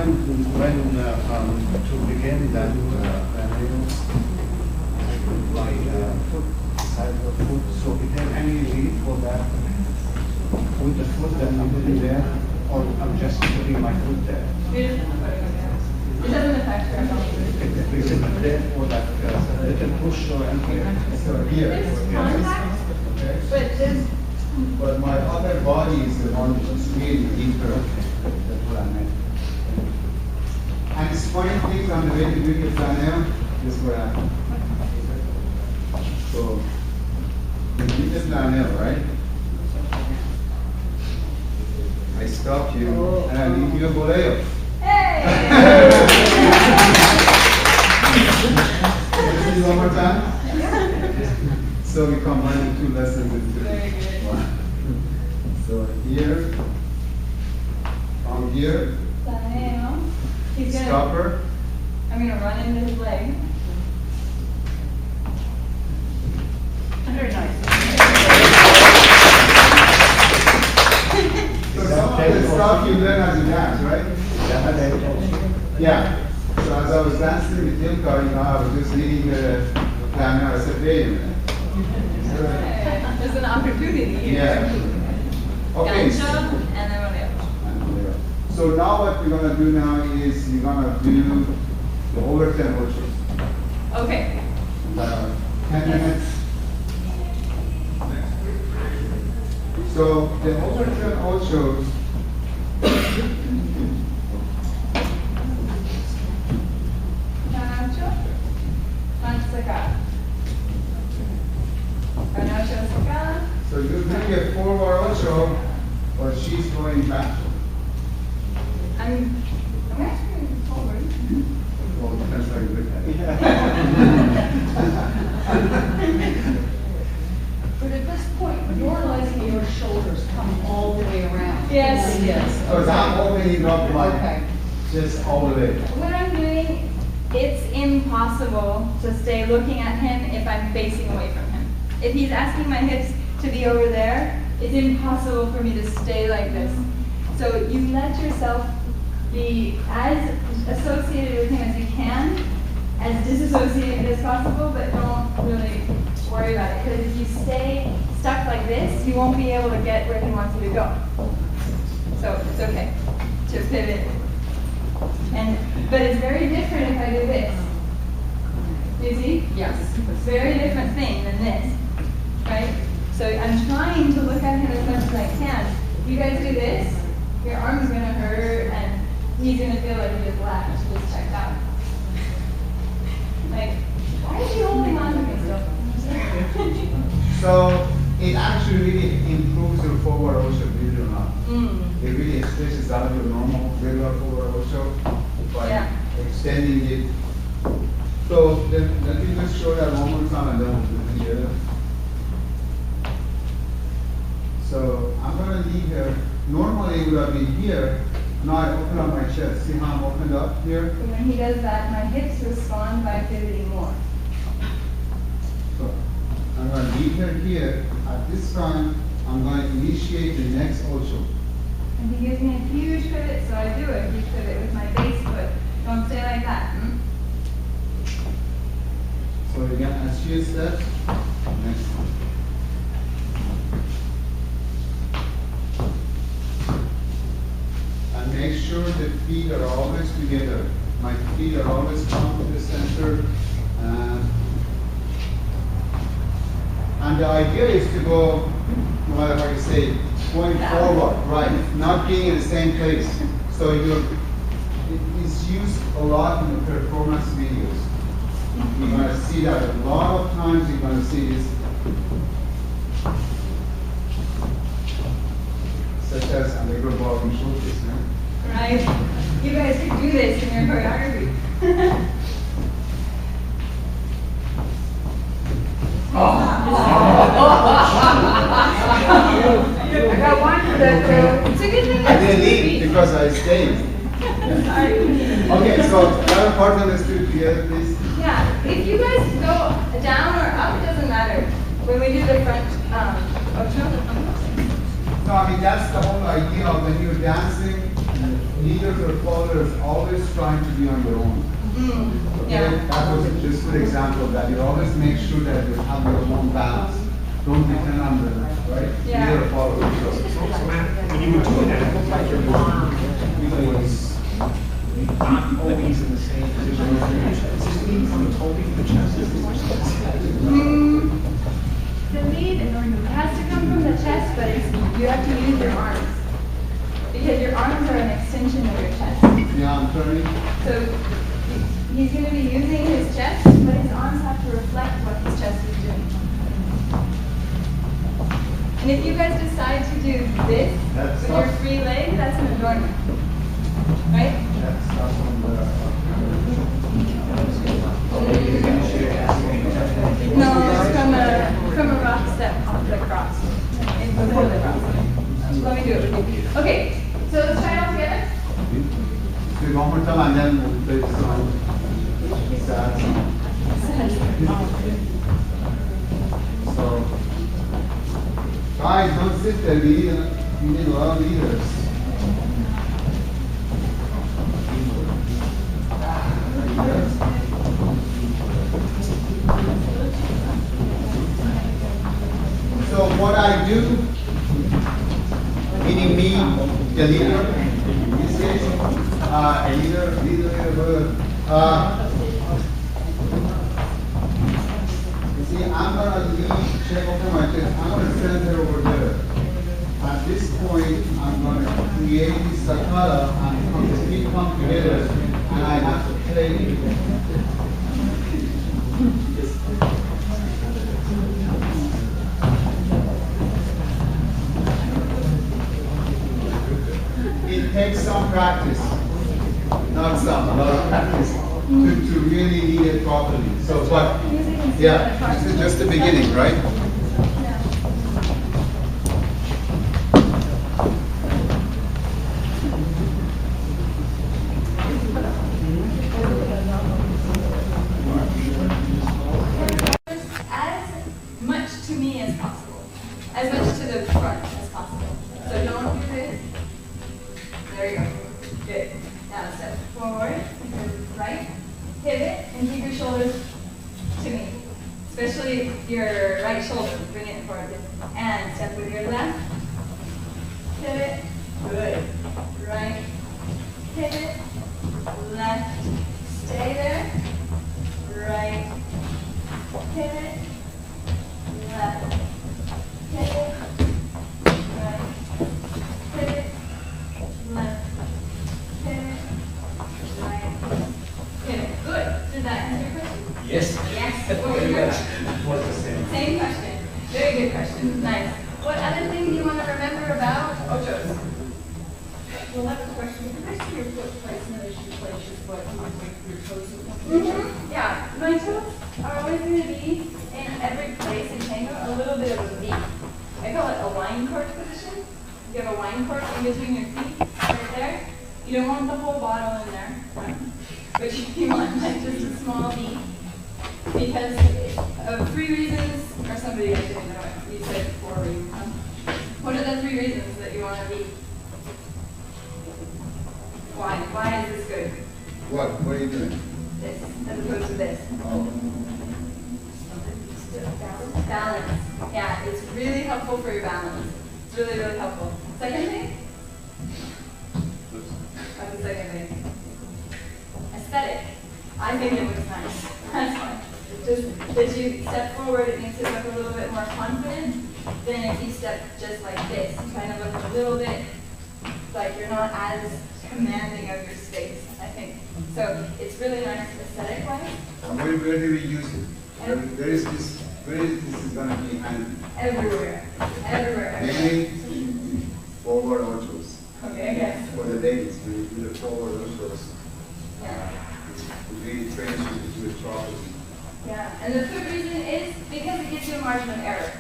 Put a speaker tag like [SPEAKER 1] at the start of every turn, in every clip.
[SPEAKER 1] to begin that planning, I put my foot side of the foot, so if you have any lead for that, with the foot that I'm putting there, or I'm just putting my foot there.
[SPEAKER 2] It doesn't affect her.
[SPEAKER 1] Is it there for that little push or anything?
[SPEAKER 3] So here.
[SPEAKER 2] It's contact,
[SPEAKER 3] Okay.
[SPEAKER 2] but just,
[SPEAKER 3] But my other body is the one that's really deeper.
[SPEAKER 1] That's what I meant.
[SPEAKER 3] And it's funny things on the way to do your planner, this is what happened. So, you do the planner, right? I stop you and I leave you a boleo.
[SPEAKER 2] hey!
[SPEAKER 3] This is one more time. So we combine the two lessons into
[SPEAKER 2] Very good.
[SPEAKER 3] one. So here, from here,
[SPEAKER 2] Planeo. He's gonna,
[SPEAKER 3] stop her.
[SPEAKER 2] I'm gonna run into his leg. Very nice.
[SPEAKER 3] So some of the stuff you learn as you dance, right? Yeah. So as I was dancing with Ilka, you know, I was just reading the planner. I said, wait a minute.
[SPEAKER 2] There's an opportunity here.
[SPEAKER 3] Yeah. Okay.
[SPEAKER 2] Gancho and then rodeo.
[SPEAKER 3] So now what we're gonna do now is we're gonna do the overturn ocho.
[SPEAKER 2] Okay.
[SPEAKER 3] 10 minutes. So the overturn ocho.
[SPEAKER 2] Gancho. Mansaca. Gancho saca.
[SPEAKER 3] So you're doing a forward ocho, but she's going back.
[SPEAKER 2] I'm actually moving forward.
[SPEAKER 3] Well, depends how you look at it.
[SPEAKER 4] But at this point, you're letting your shoulders come all the way around.
[SPEAKER 2] Yes.
[SPEAKER 4] Yes.
[SPEAKER 3] Because I'm opening up my,
[SPEAKER 4] Okay.
[SPEAKER 3] just all the way.
[SPEAKER 2] What I'm doing, it's impossible to stay looking at him if I'm facing away from him. If he's asking my hips to be over there, it's impossible for me to stay like this. So you let yourself be as associated with him as you can, as disassociated as possible, but don't really worry about it. Because if you stay stuck like this, you won't be able to get where he wants you to go. So it's okay to pivot. But it's very different if I do this. Do you see?
[SPEAKER 4] Yes.
[SPEAKER 2] It's a very different thing than this, right? So I'm trying to look at him as much as I can. If you guys do this, your arm's gonna hurt and he's gonna feel like he just laughed, just checked out. Like, why is he holding on to me still?
[SPEAKER 3] So it actually really improves your forward ocho, believe it or not. It really stretches out your normal regular forward ocho by
[SPEAKER 2] Yeah.
[SPEAKER 3] extending it. So let me just show that one more time and then we'll do it together. So I'm gonna leave here. Normally it would have been here. Now I open up my chest. See how I'm opened up here?
[SPEAKER 2] So when he does that, my hips respond by pivoting more.
[SPEAKER 3] So I'm going to leave her here. At this time, I'm going to initiate the next ocho.
[SPEAKER 2] And he gives me a huge pivot, so I do a huge pivot with my base foot. Don't stay like that.
[SPEAKER 3] So again, as she steps, next one. And make sure the feet are always together. My feet are always come to the center. And the idea is to go, what I say, going forward, right? Not being in the same place. So it is used a lot in the performance videos. You're going to see that a lot of times. You're going to see this, such as Allegro Ballroom Milonga.
[SPEAKER 2] Right? You guys could do this in your choreography. I got one for that too. It's a good thing.
[SPEAKER 3] I didn't leave because I stayed.
[SPEAKER 2] Sorry.
[SPEAKER 3] Okay, so another part of this do together, please.
[SPEAKER 2] Yeah, if you guys go down or up, it doesn't matter. When we do the front,
[SPEAKER 3] No, I mean that's the whole idea of when you're dancing. leaders or followers always trying to be on their own. Okay?
[SPEAKER 2] Yeah.
[SPEAKER 3] That was just a good example of that. You always make sure that you have your own balance. Don't depend on the right
[SPEAKER 2] Yeah.
[SPEAKER 3] leader or follower.
[SPEAKER 5] So, Matt, when you were doing that, it looked like your arm was not always in the same position. Is this lead from the toe to the chest?
[SPEAKER 2] The lead has to come from the chest, but you have to use your arms. Because your arms are an extension of your chest.
[SPEAKER 3] Yeah, I'm turning.
[SPEAKER 2] So he's going to be using his chest, but his arms have to reflect what his chest is doing. And if you guys decide to do this with your free leg, that's an adornment. Right?
[SPEAKER 3] That's from the.
[SPEAKER 2] No, it's from a rock step off the cross. And before the cross. Let me do it with you. Okay, so let's try it all together.
[SPEAKER 3] Do it one more time and then we'll play the song. Sad song. So, guys, don't sit there. We need a lot of leaders. So what I do, meaning me, the leader, in this case, leader, you see, I'm gonna lead, check over my chest, I'm gonna send her over there. At this point, I'm gonna create this staccato and the feet come together, and I have to play. It takes some practice, not some, a lot of practice to really lead it properly. So, but yeah, this is just the beginning, right?
[SPEAKER 2] As much to me as possible. As much to the front as possible. So don't do this. There you go. Good. Now step forward, right, pivot, and keep your shoulders to me. Especially your right shoulder. Bring it forward. And step with your left. Pivot. Good. Right. Pivot. Left. Stay there. Right. Pivot. Left. Pivot. Right. Pivot. Left. Pivot. Right. Pivot. Good. Did that answer your question?
[SPEAKER 5] Yes.
[SPEAKER 2] Yes. What was your question?
[SPEAKER 5] What's the same?
[SPEAKER 2] Same question. Very good question. Nice. What other thing do you want to remember about Ochos?
[SPEAKER 4] Well, I have a question. If I see your foot placement as you place your foot, your toes will come
[SPEAKER 2] Yeah, my toes are always going to be in every place in tango a little bit of a V. I call it a wine cork position. You have a wine cork in between your feet, right there. You don't want the whole bottle in there, but you want like just a small V. Because of 3 reasons, or somebody I didn't know it, you said 4 reasons. What are the 3 reasons that you want to be? Why? Why is this good?
[SPEAKER 3] What are you doing?
[SPEAKER 2] This, as opposed to this.
[SPEAKER 3] Oh.
[SPEAKER 2] Balance. Yeah, it's really helpful for your balance. It's really, really helpful. Second thing? What's the second thing? Aesthetic. I think it looks nice. That's why. Just as you step forward, it makes it look a little bit more confident than if you step just like this. You kind of look a little bit like you're not as commanding of your space, I think. So it's really nice aesthetic-wise.
[SPEAKER 3] And where do we use it? Where is this going to be handy?
[SPEAKER 2] Everywhere. Everywhere.
[SPEAKER 3] Mainly forward ochos.
[SPEAKER 2] Okay, yes.
[SPEAKER 3] For the ladies, when you do the forward ochos,
[SPEAKER 2] Yeah.
[SPEAKER 3] it really trains you to do it properly.
[SPEAKER 2] Yeah. And the third reason is because it gives you a margin of error.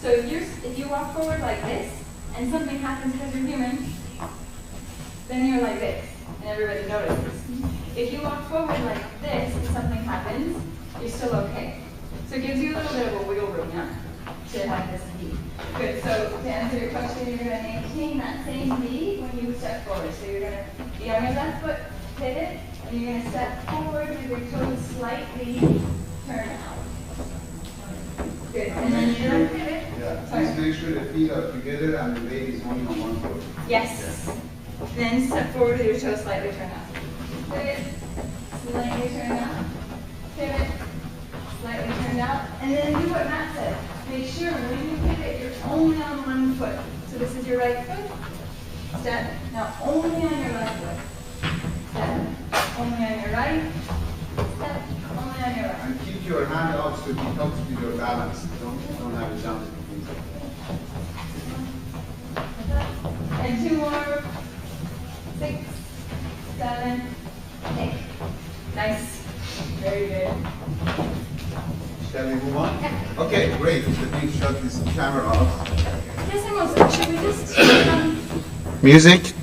[SPEAKER 2] So if you walk forward like this and something happens because you're human, then you're like this and everybody notices. If you walk forward like this and something happens, you're still okay. So it gives you a little bit of a wiggle room, yeah? to have this V. Good, so to answer your question, you're gonna maintain that same V when you step forward. So you're gonna be on your left foot, pivot, and you're gonna step forward with your toes slightly turn out. Good, and then you're gonna pivot.
[SPEAKER 3] Yeah,
[SPEAKER 2] Sorry.
[SPEAKER 3] please make sure the feet are together and the weight is only on one foot.
[SPEAKER 2] Yes. Then step forward with your toes slightly turn out. Pivot, slightly turn out. Pivot, slightly turned out. And then do what Matt said. Make sure when you pivot, you're only on one foot. So this is your right foot. Step. Now only on your left foot. Step. Only on your right. Step. Only on your left.
[SPEAKER 3] And keep your hand out so it helps with your balance. Don't have it down.
[SPEAKER 2] And two more. 6, 7, 8. Nice. Very good.
[SPEAKER 3] Shall we move on? Okay, great. Let me shut this camera off.
[SPEAKER 2] Yes, I'm also. Should we just
[SPEAKER 3] Music.